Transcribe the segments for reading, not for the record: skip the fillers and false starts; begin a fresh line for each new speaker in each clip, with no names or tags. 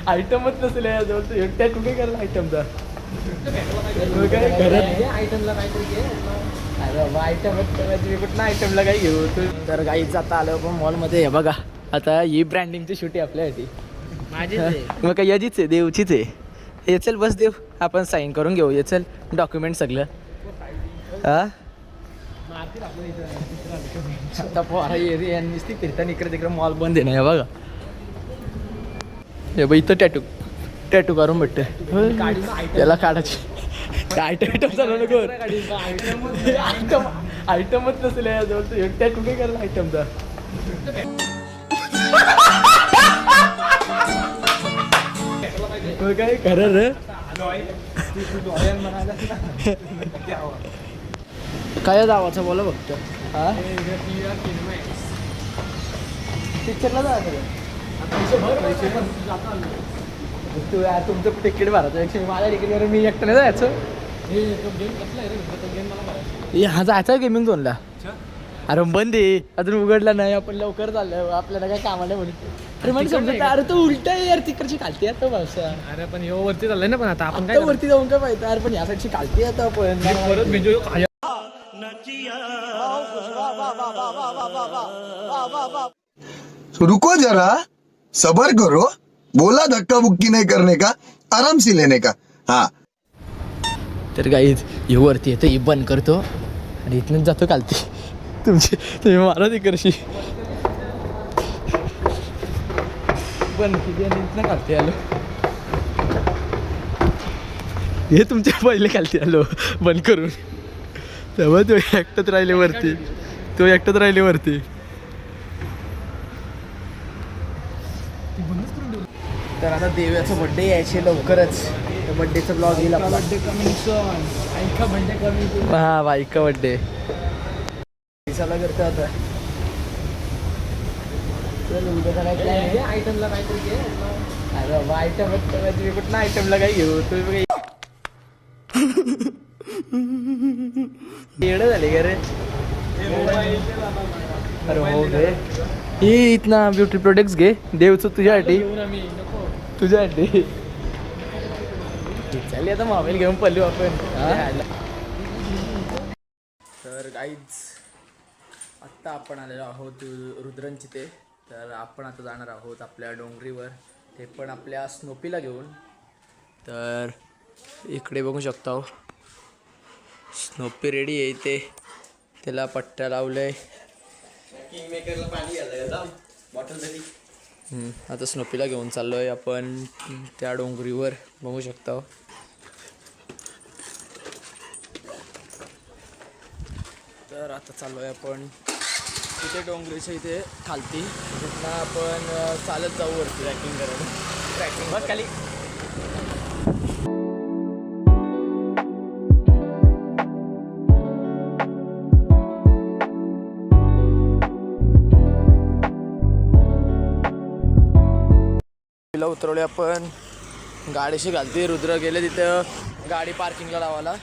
आयटमच नसेल त्या तू काय करायला आयटमचा काय घरात आयटमला काहीतरी अरे बाबा आयटमच कुठं आयटमला काय घेऊ तू तर गाईच आता आलं पण मॉलमध्ये हे बघा आता ही ब्रँडिंगची शूट आहे आपल्यासाठी माझी मग काय याचीच आहे देवचीच आहे हे चल बस देव आपण साईन करून घेऊ ये चल डॉक्युमेंट सगळं हा आता पोरा नुसती फिरताना इकडे तिकडे मॉल बंद आहे ना हे बघा हे बघ इथं टॅटू काढून भेटते त्याला काढायची आयटम चालू नको आयटमच नसेल टॅटू काय करायला आयटमचा काय खरं रे काय जावाचं बोला बघतो हा पिक्चरला जायचं तुमचं तिकीट भरायचं माझ्या तिकीटवर मी एकट्याने जायचं हा जायचं गेमिंग झोनला अरे बंद आहे अजून उघडला नाही आपण लवकर चाललं आपल्याला काय कामा नाही म्हणून अरे म्हणजे समजत अरे तो उलटा आहे यार तिकडची खालती आता भाषा अरे पण यो वरती चाललंय ना पण आता आपण काय वरती जाऊन काय पाहिजे अरे पण या साईडची खालती आता आपण
रुको जरा सबर करो बोला धक्का बुक्की नहीं करने का आराम से लेने का हाँ
तर गाईज ही वरती येते ही बंद करतो आणि इथनंच जातो खालती तुम्ही मारा ती करशी बंद केली आणि इथनं खालती आलो हे तुमच्या पहिले खालती आलो बंद करून तेव्हा तो एकटंच राहिले वरती तर आता देव्याचा बड्डे यायचे लवकरच बड्डेचा ब्लॉग येईल आपला बड्डे कमिंग सून ऐका बड्डे कमिंग हा बायका बड्डे दिसायला करतो आता चल उद्या काय आयटमला काहीतरी घे अरे बाबा आयटमच तुम्ही कुठं आयटमला काय घेऊ तुम्ही येडं झाले का रे अरे हो गे ही इथना ब्युटी प्रोडक्ट्स घे देवचं तुझ्यासाठी चालली आता मोबाईल घेऊन पडलो आपण तर गाईज आत्ता आपण आलेलो आहोत रुद्रांची ते तर आपण आता जाणार आहोत आपल्या डोंगरीवर ते पण आपल्या स्नोपीला घेऊन तर इकडे बघू शकता स्नोपी रेडी आहे इथे त्याला पट्ट्या लावलंय किंगमेकरला पाणी घालायला बॉटल तरी आता स्नोपीला घेऊन चाललो आहे आपण त्या डोंगरीवर बघू शकता तर आता चाललो आहे आपण तिथे डोंगरीच्या इथे खालती तिथनं आपण चालत जाऊ वरती ट्रॅकिंग करायला ट्रॅकिंग बघ खाली उतरवले आपण गाडीशी घालते रुद्र गेले तिथं गाडी पार्किंगला लावायला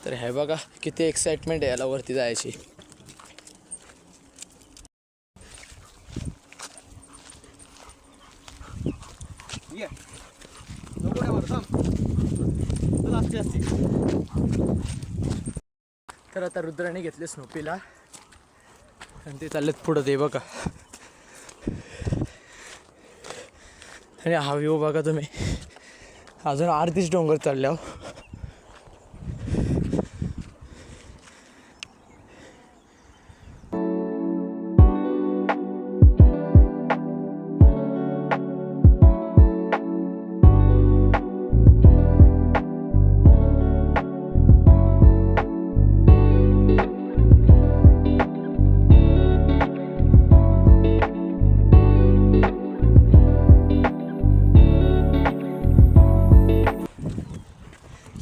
तर हे बघा किती एक्साइटमेंट आहे याला वरती जायची तर आता रुद्राने घेतले स्नोपीला आणि ते चाललेत पुढं ते बघा आणि हा व्ह्यू बघा तुम्ही अजून अर्धीच डोंगर चढल्या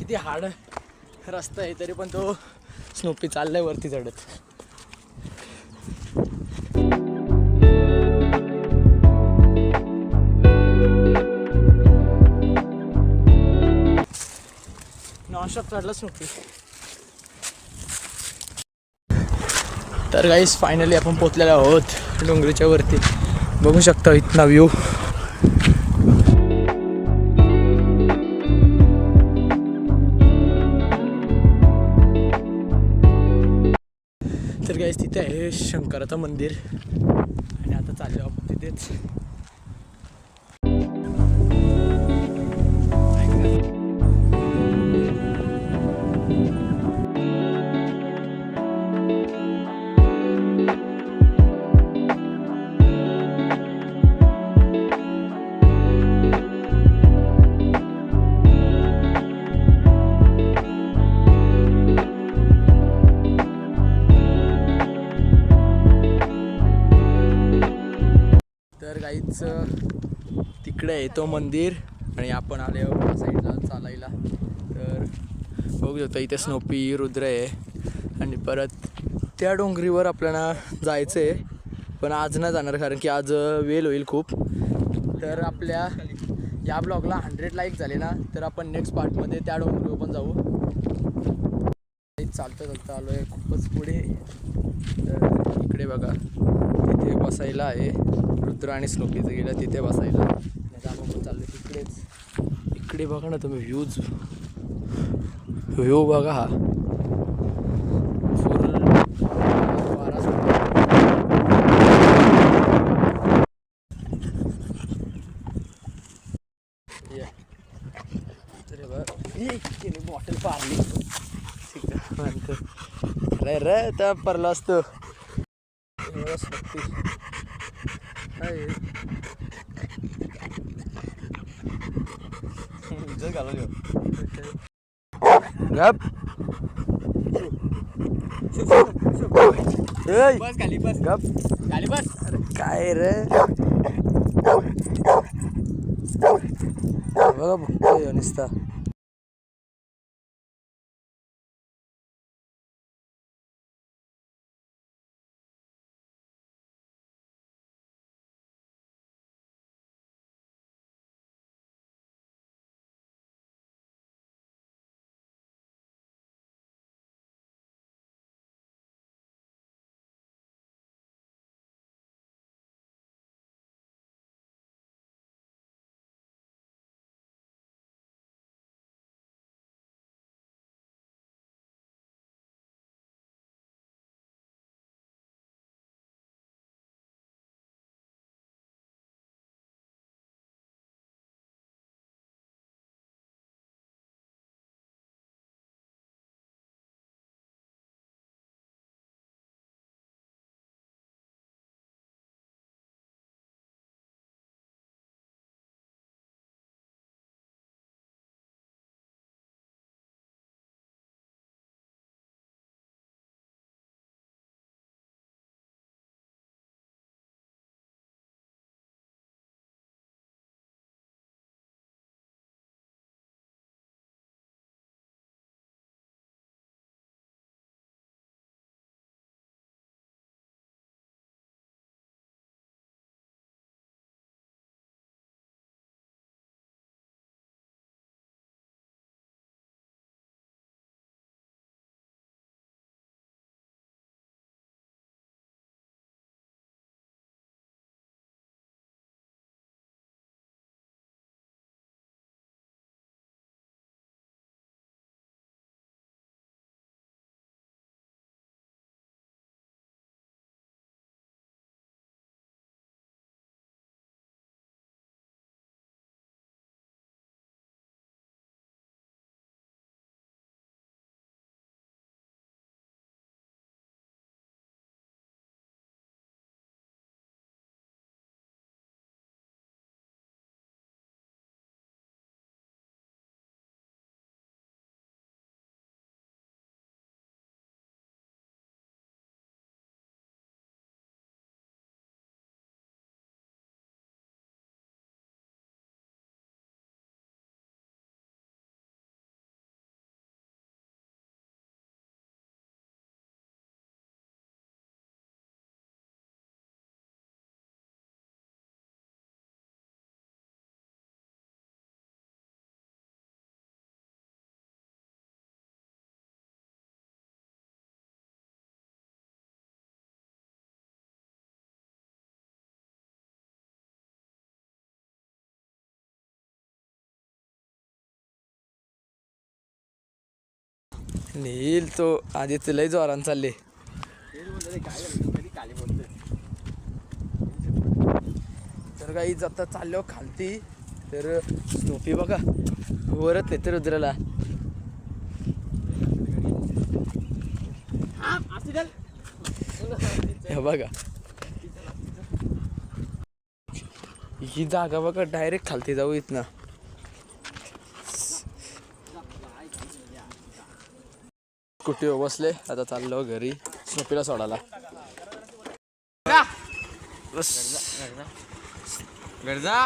किती हार्ड रस्ता आहे तरी पण तो स्नोपी चाललाय वरती चढत नॉनस्टॉप चढला स्नोपी तर गाईस फायनली आपण पोचलेलो आहोत डोंगरीच्या वरती बघू शकता इथला व्ह्यू. तर गाईस तिथे आहे शंकराचं मंदिर आणि आता चाललो आपण तिथेच. तर गाईच तिकडे आहे तो मंदिर आणि आपण आले या साईडला चालायला. तर बघू शकता इथे स्नोपी रुद्र आहे आणि परत त्या डोंगरीवर आपल्याला जायचं आहे, पण आज नाही जाणार कारण की आज वेल होईल खूप. तर आपल्या या ब्लॉगला 100 लाईक झाले ना तर आपण नेक्स्ट पार्टमध्ये त्या डोंगरीवर पण जाऊ. चालतं चालतं आलो आहे खूपच पुढे. तर इकडे बघा तिथे बसायला आहे रुद्र आणि स्नोपीचं गेलं तिथे बसायला. नाही आपण पण चाललो तिकडेच. इकडे बघा ना तुम्ही व्ह्यू बघा हा फुल वारा तर बघ बॉटल पारली म्हणतो अरे रे तर परला असतो. गप बस खाली बस गप खाली बस. अरे काय रे बघा बघतोय नुसता. नेईल तो आधीच लय जोरान चालले. तर काही जाता चाललो खालती तर स्नोपी बघा वरच येते रुद्राला. हे बघा ही जागा बघा डायरेक्ट खालती जाऊ इथनं. स्कूटीवर बसले आता चाललो घरी स्नोपीला सोडायला. बस
गरजा